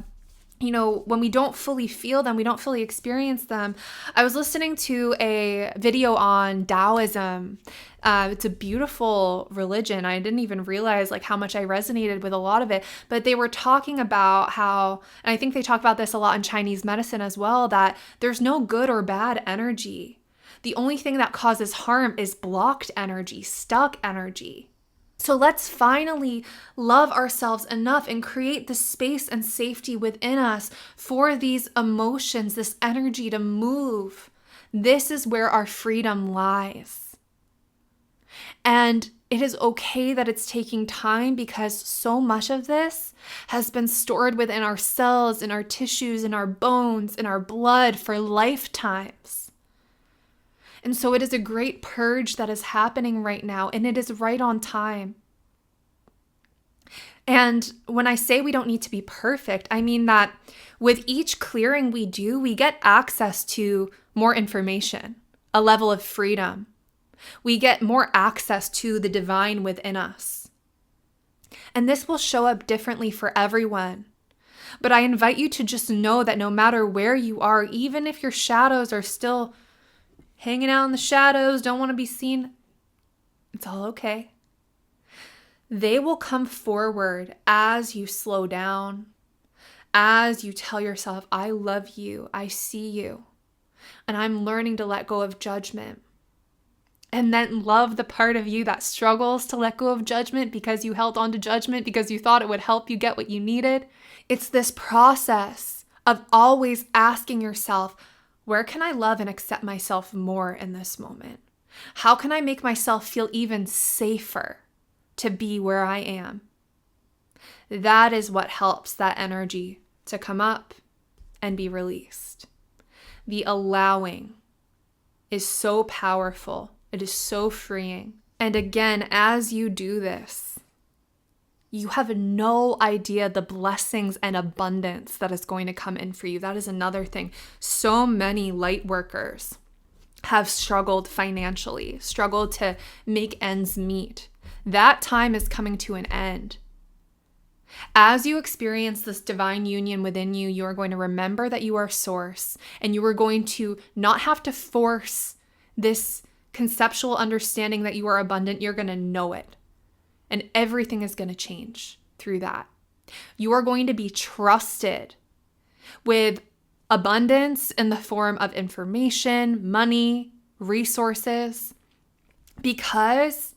when we don't fully feel them, we don't fully experience them. I was listening to a video on Taoism. It's a beautiful religion. I didn't even realize how much I resonated with a lot of it, but they were talking about how, and I think they talk about this a lot in Chinese medicine as well, that there's no good or bad energy. The only thing that causes harm is blocked energy, stuck energy. So let's finally love ourselves enough and create the space and safety within us for these emotions, this energy to move. This is where our freedom lies. And it is okay that it's taking time, because so much of this has been stored within our cells, in our tissues, in our bones, in our blood for lifetimes. And so it is a great purge that is happening right now, and it is right on time. And when I say we don't need to be perfect, I mean that with each clearing we do, we get access to more information, a level of freedom. We get more access to the divine within us. And this will show up differently for everyone. But I invite you to just know that no matter where you are, even if your shadows are still hanging out in the shadows, don't want to be seen, it's all okay. They will come forward as you slow down, as you tell yourself, I love you, I see you, and I'm learning to let go of judgment. And then love the part of you that struggles to let go of judgment because you held on to judgment because you thought it would help you get what you needed. It's this process of always asking yourself, where can I love and accept myself more in this moment? How can I make myself feel even safer to be where I am? That is what helps that energy to come up and be released. The allowing is so powerful. It is so freeing. And again, as you do this, you have no idea the blessings and abundance that is going to come in for you. That is another thing. So many light workers have struggled financially, struggled to make ends meet. That time is coming to an end. As you experience this divine union within you, you are going to remember that you are source, and you are going to not have to force this conceptual understanding that you are abundant. You're going to know it. And everything is going to change through that. You are going to be trusted with abundance in the form of information, money, resources, because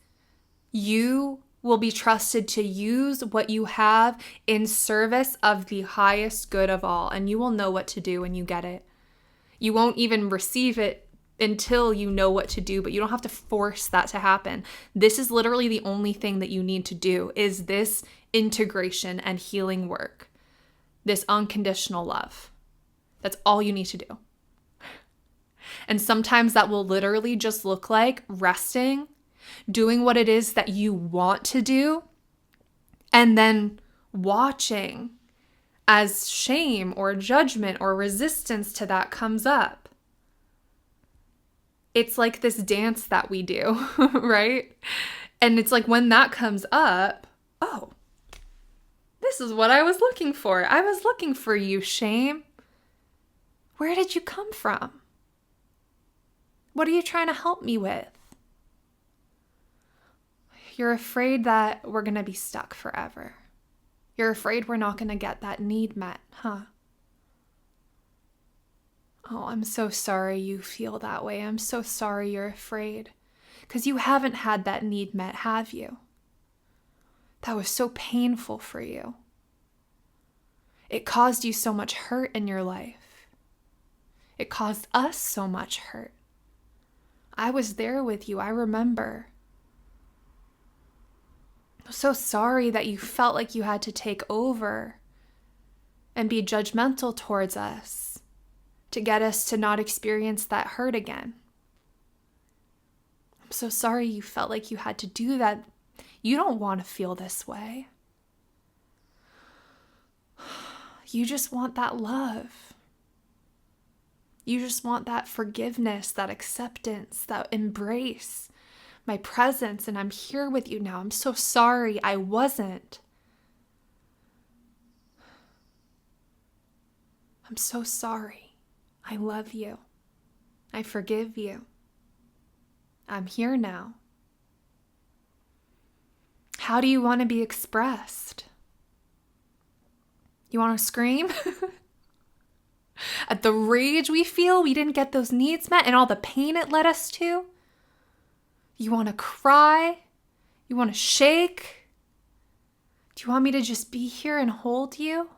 you will be trusted to use what you have in service of the highest good of all. And you will know what to do when you get it. You won't even receive it until you know what to do, but you don't have to force that to happen. This is literally the only thing that you need to do, is this integration and healing work, this unconditional love. That's all you need to do. And sometimes that will literally just look like resting, doing what it is that you want to do, and then watching as shame or judgment or resistance to that comes up. It's like this dance that we do, right? And it's like when that comes up, oh, this is what I was looking for. I was looking for you, shame. Where did you come from? What are you trying to help me with? You're afraid that we're going to be stuck forever. You're afraid we're not going to get that need met, huh? Oh, I'm so sorry you feel that way. I'm so sorry you're afraid. Because you haven't had that need met, have you? That was so painful for you. It caused you so much hurt in your life. It caused us so much hurt. I was there with you. I remember. I'm so sorry that you felt like you had to take over and be judgmental towards us to get us to not experience that hurt again. I'm so sorry you felt like you had to do that. You don't want to feel this way. You just want that love. You just want that forgiveness, that acceptance, that embrace, my presence, and I'm here with you now. I'm so sorry I wasn't. I'm so sorry. I love you. I forgive you. I'm here now. How do you want to be expressed? You want to scream? At the rage we feel, we didn't get those needs met and all the pain it led us to? You want to cry? You want to shake? Do you want me to just be here and hold you?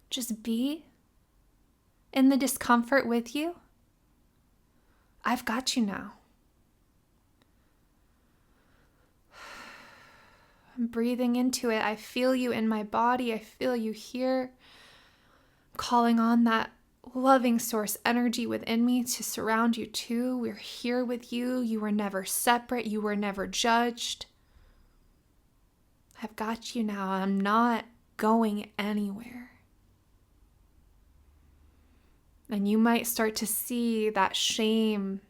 Just be in the discomfort with you? I've got you now. I'm breathing into it. I feel you in my body. I feel you here. I'm calling on that loving source energy within me to surround you too. We're here with you. You were never separate. You were never judged. I've got you now. I'm not going anywhere. And you might start to see that shame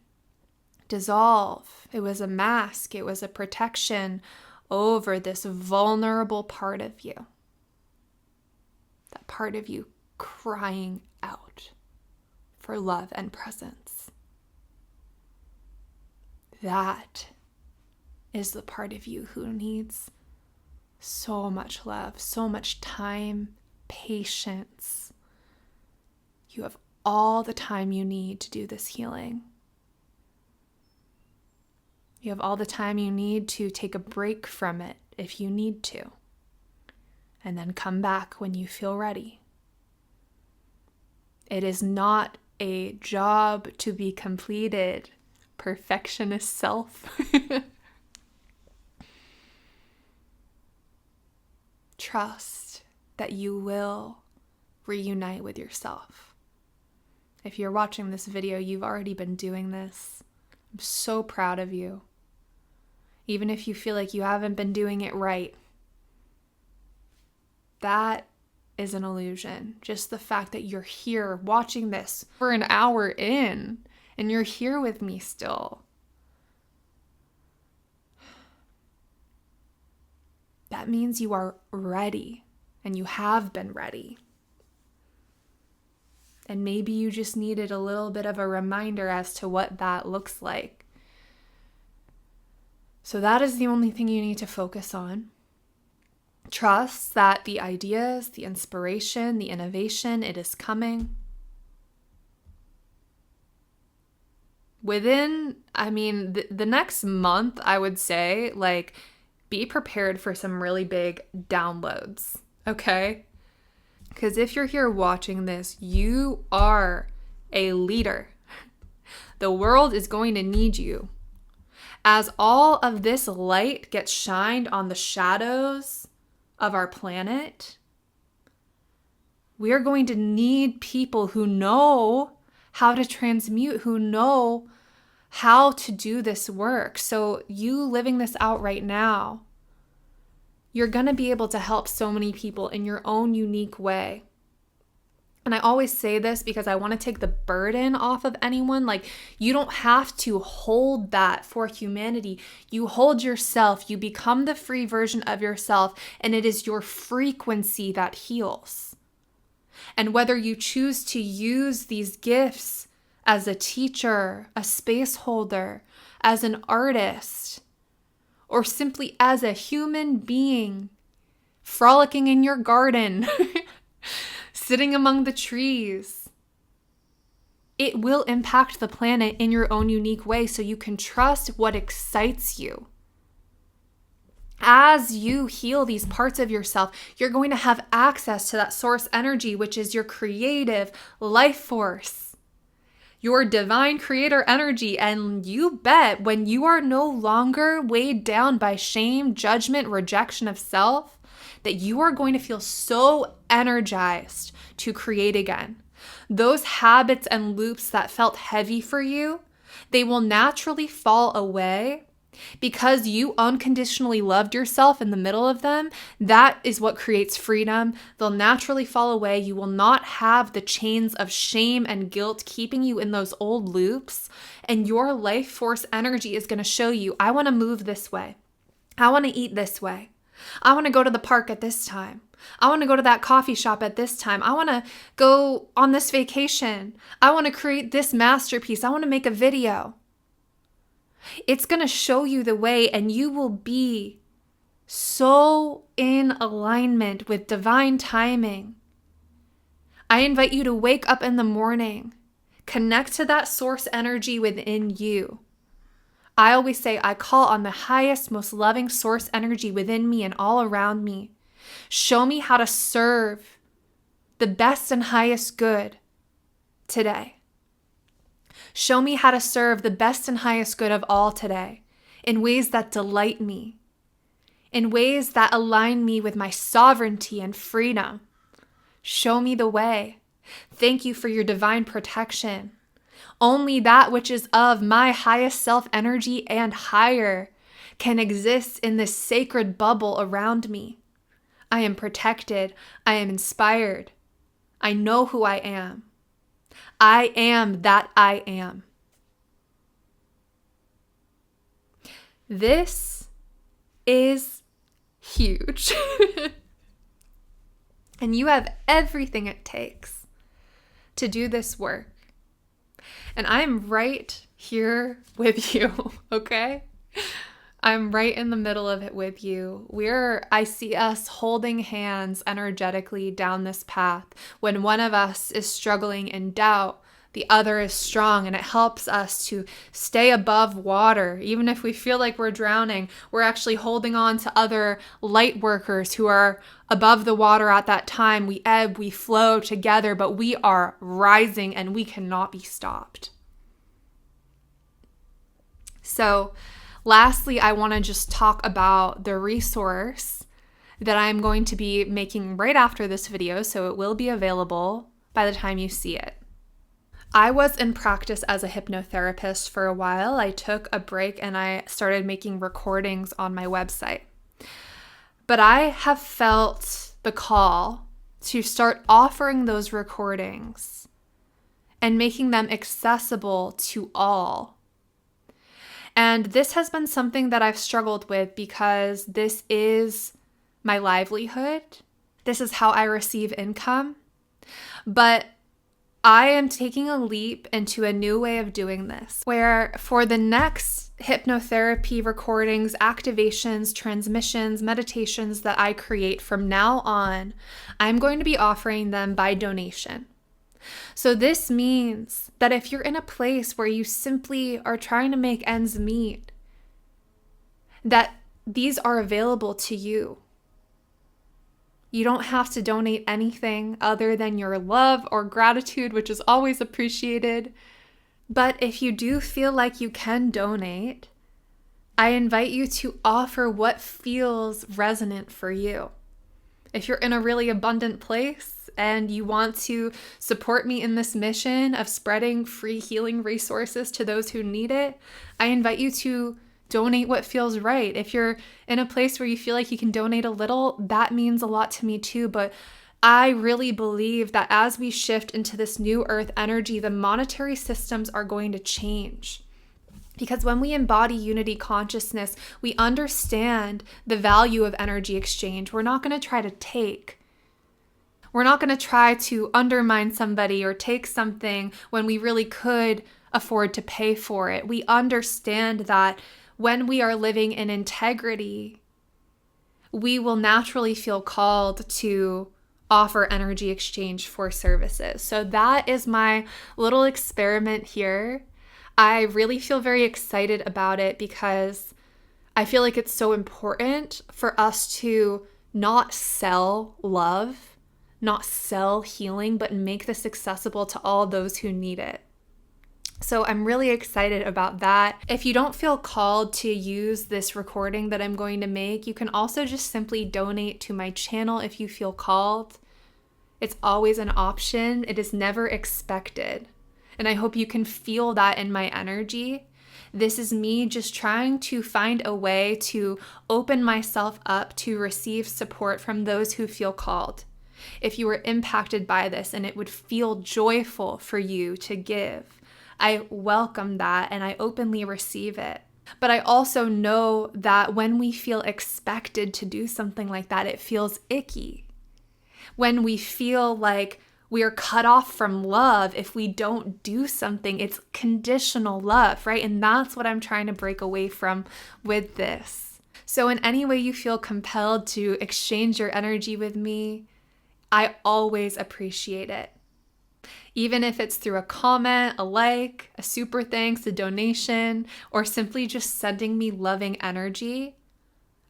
dissolve. It was a mask. It was a protection over this vulnerable part of you. That part of you crying out for love and presence. That is the part of you who needs so much love, so much time, patience. You have all the time you need to do this healing. You have all the time you need to take a break from it if you need to, and then come back when you feel ready. It is not a job to be completed, perfectionist self. Trust that you will reunite with yourself. If you're watching this video, you've already been doing this. I'm so proud of you. Even if you feel like you haven't been doing it right, that is an illusion. Just the fact that you're here watching this for an hour in and you're here with me still. That means you are ready and you have been ready. And maybe you just needed a little bit of a reminder as to what that looks like. So that is the only thing you need to focus on. Trust that the ideas, the inspiration, the innovation, it is coming. Within, the next month, I would say, be prepared for some really big downloads, okay? Because if you're here watching this, you are a leader. The world is going to need you. As all of this light gets shined on the shadows of our planet, we are going to need people who know how to transmute, who know how to do this work. So you living this out right now, you're going to be able to help so many people in your own unique way. And I always say this because I want to take the burden off of anyone. You don't have to hold that for humanity. You hold yourself. You become the free version of yourself, and it is your frequency that heals. And whether you choose to use these gifts as a teacher, a space holder, as an artist, or simply as a human being frolicking in your garden, sitting among the trees, it will impact the planet in your own unique way, so you can trust what excites you. As you heal these parts of yourself, you're going to have access to that source energy, which is your creative life force, your divine creator energy. And you bet when you are no longer weighed down by shame, judgment, rejection of self, that you are going to feel so energized to create again. Those habits and loops that felt heavy for you, they will naturally fall away. Because you unconditionally loved yourself in the middle of them, that is what creates freedom. They'll naturally fall away. You will not have the chains of shame and guilt keeping you in those old loops. And your life force energy is going to show you, I want to move this way. I want to eat this way. I want to go to the park at this time. I want to go to that coffee shop at this time. I want to go on this vacation. I want to create this masterpiece. I want to make a video. It's going to show you the way, and you will be so in alignment with divine timing. I invite you to wake up in the morning, connect to that source energy within you. I always say I call on the highest, most loving source energy within me and all around me. Show me how to serve the best and highest good today. Show me how to serve the best and highest good of all today in ways that delight me, in ways that align me with my sovereignty and freedom. Show me the way. Thank you for your divine protection. Only that which is of my highest self energy and higher can exist in this sacred bubble around me. I am protected. I am inspired. I know who I am. I am that I am. This is huge. And you have everything it takes to do this work. And I'm right here with you, okay? I'm right in the middle of it with you. I see us holding hands energetically down this path. When one of us is struggling in doubt, the other is strong, and it helps us to stay above water. Even if we feel like we're drowning, we're actually holding on to other light workers who are above the water at that time. We ebb, we flow together, but we are rising and we cannot be stopped. So, lastly, I want to just talk about the resource that I'm going to be making right after this video, so it will be available by the time you see it. I was in practice as a hypnotherapist for a while. I took a break and I started making recordings on my website. But I have felt the call to start offering those recordings and making them accessible to all. And this has been something that I've struggled with because this is my livelihood. This is how I receive income. But I am taking a leap into a new way of doing this, where for the next hypnotherapy recordings, activations, transmissions, meditations that I create from now on, I'm going to be offering them by donation. So this means that if you're in a place where you simply are trying to make ends meet, that these are available to you. You don't have to donate anything other than your love or gratitude, which is always appreciated. But if you do feel like you can donate, I invite you to offer what feels resonant for you. If you're in a really abundant place and you want to support me in this mission of spreading free healing resources to those who need it, I invite you to donate what feels right. If you're in a place where you feel like you can donate a little, that means a lot to me too. But I really believe that as we shift into this new earth energy, the monetary systems are going to change. Because when we embody unity consciousness, we understand the value of energy exchange. We're not going to try to take. We're not going to try to undermine somebody or take something when we really could afford to pay for it. We understand that when we are living in integrity, we will naturally feel called to offer energy exchange for services. So that is my little experiment here. I really feel very excited about it because I feel like it's so important for us to not sell love, not sell healing, but make this accessible to all those who need it. So I'm really excited about that. If you don't feel called to use this recording that I'm going to make, you can also just simply donate to my channel if you feel called. It's always an option. It is never expected. And I hope you can feel that in my energy. This is me just trying to find a way to open myself up to receive support from those who feel called. If you were impacted by this and it would feel joyful for you to give, I welcome that and I openly receive it. But I also know that when we feel expected to do something like that, it feels icky. When we feel like we are cut off from love if we don't do something, it's conditional love, right? And that's what I'm trying to break away from with this. So in any way you feel compelled to exchange your energy with me, I always appreciate it. Even if it's through a comment, a like, a super thanks, a donation, or simply just sending me loving energy,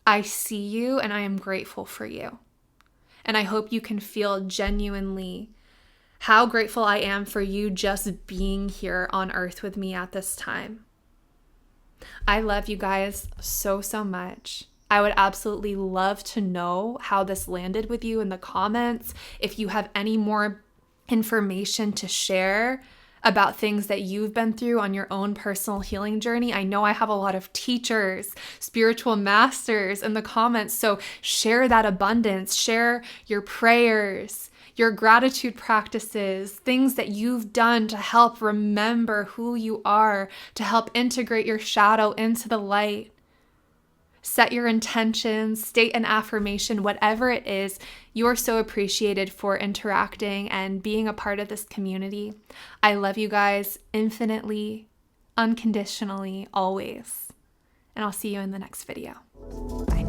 I see you and I am grateful for you. And I hope you can feel genuinely how grateful I am for you just being here on earth with me at this time. I love you guys so, so much. I would absolutely love to know how this landed with you in the comments. If you have any more information to share about things that you've been through on your own personal healing journey. I know I have a lot of teachers, spiritual masters in the comments, so share that abundance, share your prayers, your gratitude practices, things that you've done to help remember who you are, to help integrate your shadow into the light. Set your intentions, state an affirmation, whatever it is. You're so appreciated for interacting and being a part of this community. I love you guys infinitely, unconditionally, always. And I'll see you in the next video. Bye.